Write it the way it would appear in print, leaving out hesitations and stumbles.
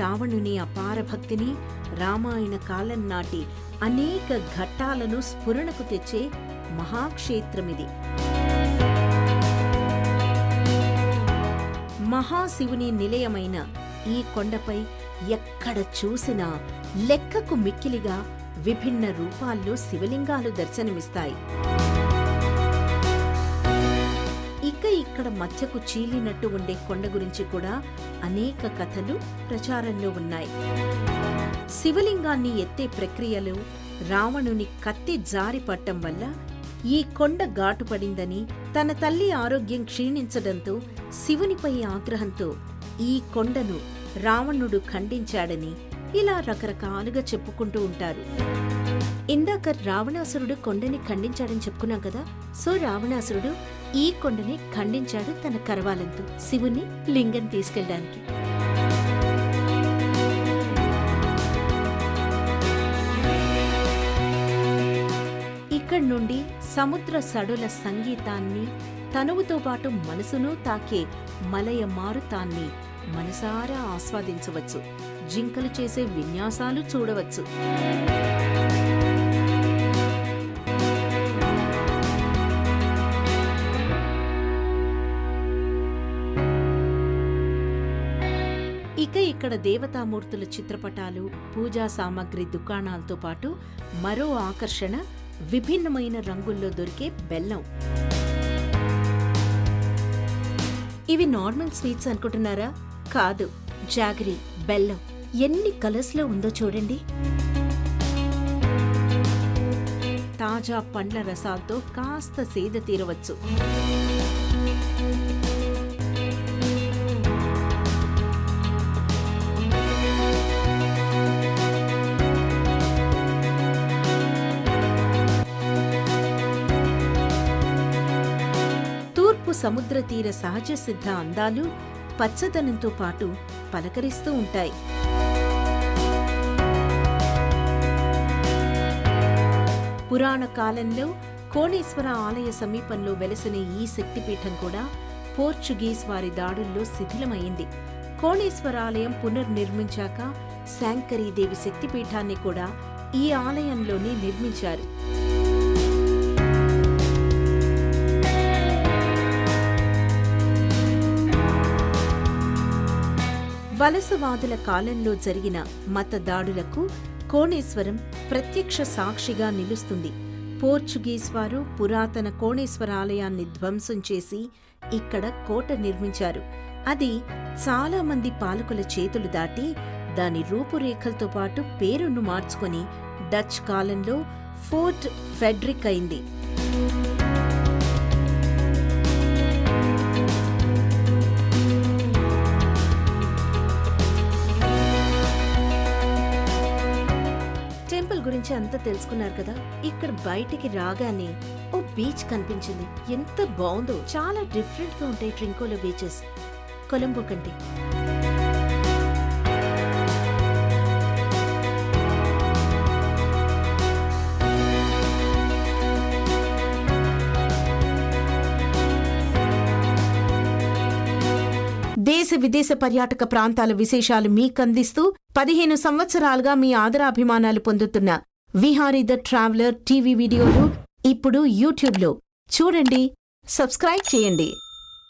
రావణుని అపార భక్తిని, రామాయణ కాలం నాటి అనేక ఘట్టాలను స్ఫురణకు తెచ్చే మహాక్షేత్రమిది. మహాశివుని నిలయమైన ఈ కొండపై ఎక్కడ చూసినా లెక్కకు మిక్కిలిగా విభిన్న రూపాల్లో శివలింగాలు దర్శనమిస్తాయి. ఇక్కడ మధ్యకు చీలినట్టు ఉండే కొండ గురించి కూడా అనేక కథలు ప్రచారంలో ఉన్నాయి. శివలింగాన్ని ఎత్తే ప్రక్రియలో రావణుని కత్తి జారిపట్టం వల్ల ఈ కొండ ఘాటుపడిందని, తన తల్లి ఆరోగ్యం క్షీణించడంతో శివునిపై ఆగ్రహంతో ఈ కొండను రావణుడు ఖండించాడని ఇలా రకరకాలుగా చెప్పుకుంటూ ఉంటారు. ఇందాక రావణాసురుడు కొండని ఖండించాడని చెప్పుకున్నాం కదా. సో రావణాసురుడు ఈ కొండని ఖండించాడు తన కరవాలంతో శివుని లింగం తీసుకెళ్ళడానికి. ఇక్కడి నుండి సముద్ర సడుల సంగీతాన్ని, తనువుతో పాటు మనసును తాకే మలయ మారుతాన్ని మనసారా ఆస్వాదించవచ్చు. జింకలు చేసే విన్యాసాలు చూడవచ్చు. ఇక్కడ దేవతామూర్తుల చిత్రపటాలు, పూజా సామాగ్రి దుకాణాలతో పాటు మరో ఆకర్షణ విభిన్నమైన రంగుల్లో దొరికే బెల్లం. ఇవి నార్మల్ స్వీట్స్ అనుకుంటున్నారా? కాదు, జాగరీ బెల్లం. ఎన్ని కలర్స్ లో ఉందో చూడండి. తాజా పండ్ల రసాలతో కాస్త సేద తీరవచ్చు. సముద్ర తీర సహజ సిద్ధ అందాలు పచ్చదనంతో పాటు పలకరిస్తూ ఉంటాయి. పురాణ కాలంలో కోణేశ్వర ఆలయ సమీపంలో వెలసిన ఈ శక్తిపీఠం కూడా పోర్చుగీస్ వారి దాడుల్లో శిథిలమైంది. కోణేశ్వర ఆలయం పునర్నిర్మించాక శాంకరీదేవి శక్తిపీఠాన్ని కూడా ఈ ఆలయంలోనే నిర్మించారు. వలసవాదుల కాలంలో జరిగిన మత దాడులకు కోణేశ్వరం ప్రత్యక్ష సాక్షిగా నిలుస్తుంది. పోర్చుగీస్ వారు పురాతన కోణేశ్వర ఆలయాన్ని ధ్వంసం చేసి ఇక్కడ కోట నిర్మించారు. అది చాలా మంది పాలకుల చేతులు దాటి దాని రూపురేఖలతో పాటు పేరును మార్చుకొని డచ్ కాలంలో ఫోర్ట్ ఫెడ్రిక్ అయింది. గురించి అంతా తెలుసుకున్నారు కదా. ఇక్కడ బయటికి రాగానే ఓ బీచ్ కనిపించింది. ఎంత బాగుందో. చాలా డిఫరెంట్ గా ఉంటాయి ట్రింకోలో బీచెస్ కొలంబో కంటే. దేశ విదేశ పర్యాటక ప్రాంతాల విశేషాలు మీకందిస్తూ 15 సంవత్సరాలుగా మీ ఆదరాభిమానాలు పొందుతున్న విహారీ ద ట్రావెలర్ టీవీ వీడియోలు ఇప్పుడు యూట్యూబ్లో చూడండి, సబ్స్క్రైబ్ చేయండి.